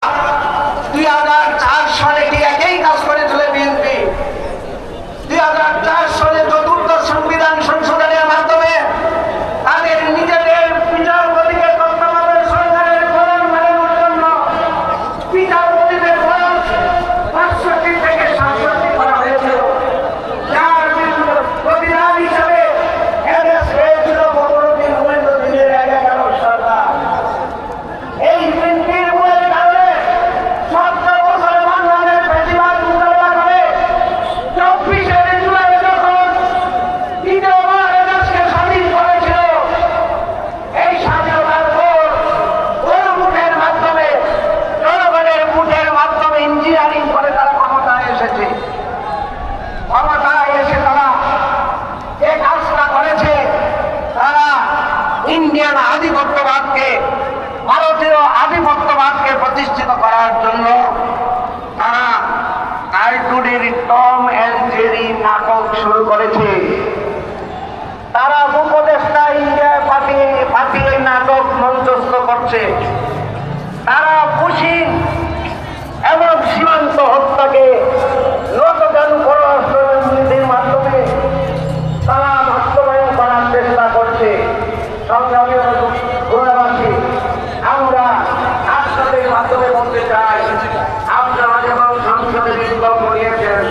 2004 সালে কি একই কাজ করেছিল বিএনপি। 2004 সালে চতুর্থ সংবিধান সংশোধনের মাধ্যমে তাদের নিজেদের বিচারপতিকে তত্ত্বাবধায়ক সরকারের প্রধান বানানোর জন্য বিচারপতিদের বয়স 65 থেকে 67 করা হয়েছিল। যার প্রতিবাদ হিসাবে এদেশ হয়েছিল বদরুদ্দিন হুমায়ুনের 11 সরকার। এই বিএনপির মূলের কারণে 17 বছর বাংলাদেশের প্রতিবাদ মোকাবেলা করে 24 জুলাই যখন দ্বিতীয়বার এদেশকে স্বাধীন করেছিল, এই স্বাধীনতার পর গণভোটের মাধ্যমে, জনগণের ভোটের মাধ্যমে ইঞ্জিনিয়ারিং করে তারা ক্ষমতায় এসেছে। ক্ষমতায় এসে তারা যে কাজটা করেছে, তারা ইন্ডিয়ান আধিপত্যবাদকে, ভারতীয় আধিপত্যবাদকে প্রতিষ্ঠিত করার জন্য তারা কার্টুনের টম অ্যান্ড জেরি নাটক শুরু করেছে। তারা উপদেষ্টা ইন্ডিয়ায় পাঠিয়ে নাটক মঞ্চস্থ করছে। তারা পুশিন এবং সীমান্ত হত্যাকে লোকদান পররাষ্ট্রনীতির মাধ্যমে তারা বাস্তবায়ন করার চেষ্টা করছে। সংগ্রামী গোলাবাসী, আমরা আপনাদের মাধ্যমে বলতে চাই, আপনারা যেমন সংসদে বিপ্লব করিয়েছেন,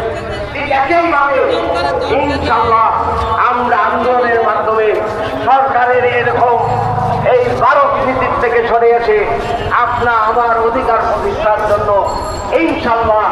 ঠিক একইভাবে ইনশাআল্লাহ আমরা আন্দোলনের মাধ্যমে সরকারের এরকম এই ভারত নীতির থেকে সরে এসে আপনা আমার অধিকার প্রতিষ্ঠার জন্য ইনশাআল্লাহ